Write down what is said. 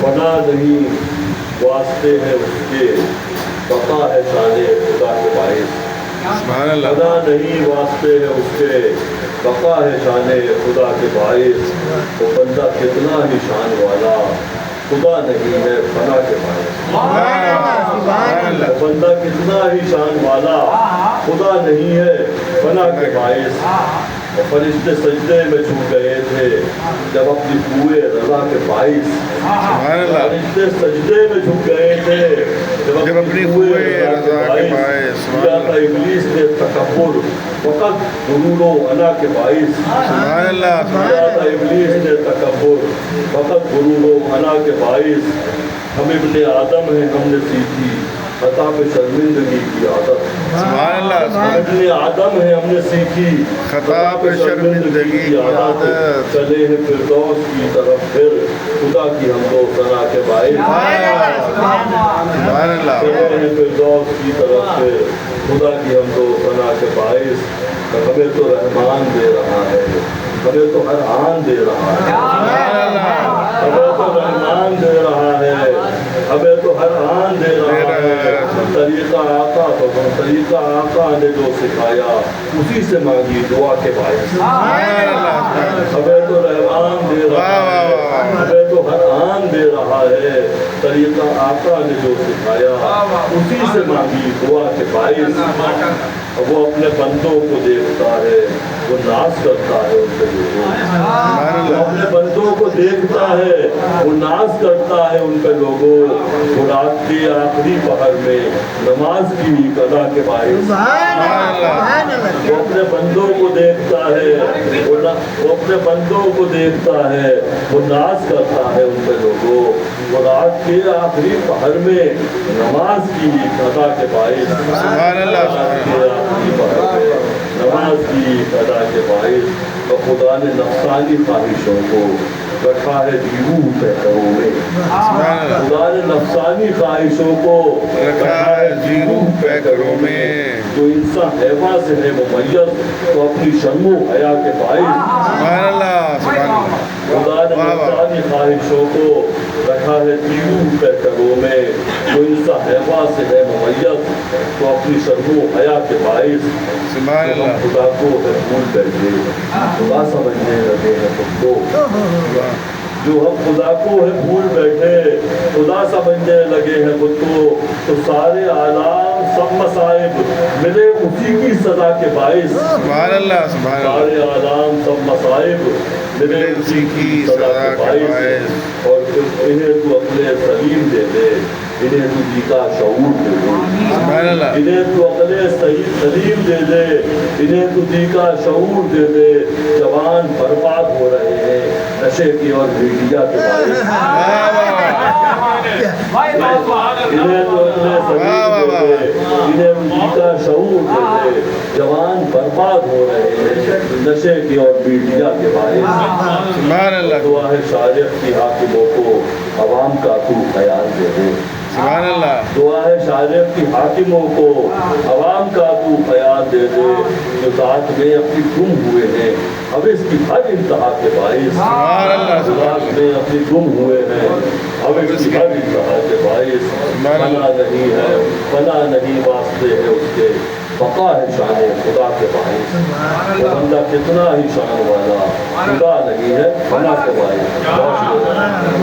फना नहीं वास्ते हैं उसके, बका है शान खुदा के बाइस। سبحان اللہ. फना नहीं वास्ते हैं उसके, बका है शान खुदा के बाइस। वो बंदा कितना ही शान वाला, खुदा नहीं है फना के बाइस। سبحان اللہ. वो बंदा कितना ही शान वाला, खुदा नहीं है फना के बाइस। और फरिश्ते सजदे में झुक गए थे जब अपनी पूरे रजा के बाइस। سبحان اللہ. फरिश्ते सजदे में झुक गए थे जब अपनी पूरे रजा के बाइस। किया था इब्लीस ने तकब्बुर फकत गुरूर व अना के बाइस। سبحان اللہ. किया था इब्लीस ने तकब्बुर फकत गुरूर व अना के बाइस। हम इब्ने आदम हैं, हमने सीखी खता पे शर्मिंदगी की आदत। سبحان اللہ. हम इब्ने आदम हैं, हमने सीखी خطا पे शर्मिंदगी की आदत। चले हैं फिरदौस की तरफ फिर खुदा की हम दो सना के बाइस। سبحان اللہ. चले हैं फिरदौस की तरफ फिर खुदा की हम दो सना के बाइस। हमें तो रहमान दे रहा है, हमें तो हर आन दे रहा है, हमें तो रहमान दे रहा है, हमें तो हर आन दे रहा है। तरीका आका तो तरीका आका ने जो सिखाया उसी से मांगी दुआ के बाइस। हमें तो रहमान दे रहा है, हमें तो हर आन दे रहा है। तरीका आका ने जो सिखाया उसी से मांगी दुआ के बाइस। वो अपने बंदों को देखता है, वो नाज करता है उनके लोगों। वो अपने बंदों को देखता है, वो नाज करता है उन पे लोगों। वो रात के आखिरी पहर में नमाज की कदा के बाइस। वो अपने बंदों को देखता है, वो अपने बंदों को देखता है, वो नाज करता है उन पे लोगों। वो रात के आखिरी पहर में नमाज की कदा के बाइस। नमाज की अदा के बाइस। तो खुदा ने नफ्सानी ख्वाहिशों को रखा है रूह पैकरों में। खुदा ने नफ्सानी ख्वाहिशों को रखा है रूह पैकरों में। जो इंसान हैवा से है मुमय्यज तो अपनी शर्मो हया के बाइस। खुदा ने नफ्सानी ख्वाहिशों को रखा है रूह पैकरों में। जो इंसान हैवा से है मुमय्यज तो अपनी शर्मो हया के बाइस। हम खुदा को है भूल बैठे, खुदा समझने लगे हैं खुद को। जो हम खुदा को है भूल बैठे, खुदा समझने लगे हैं खुद को। तो सारे आलाम सब मसाइब मिले उसी की सजा के बाइस। सारे आलाम सब मसाइब मिले उसी की सजा के बाइस। और फिर इन्हें तू अपने सलीम दे दे, इन्हें तू जी का शऊर दे दे, इन्हें तू अपने सही सलीम दे दे, इन्हें तू जी का शऊर दे दे। जवान बर्बाद हो रहे हैं नशे की और मीडिया के बारे इन्हें तो अपने सलीम दे दे, इन्हें तू जी का शऊर दे दे। जवान बर्बाद हो रहे हैं नशे की और मीडिया के बारे में। दुआ है शारियत की हाकिमों को अवाम का तू ख्याल दे दे। दुआ है शारियत की हाकिमों को अवाम का तू ख्याल दे दे। जो ज़ात में अपनी गुम हुए हैं अब इसकी हर इंतहा के बाइस। ज़ात में अपनी गुम हुए हैं अब इसकी हर इंतहा के बाइस। पना नहीं है, पना नहीं वास्ते है उसके, बका है शान खुदा के बाइस। वो बंदा कितना ही शान वाला, खुदा नहीं है पना के बाइस।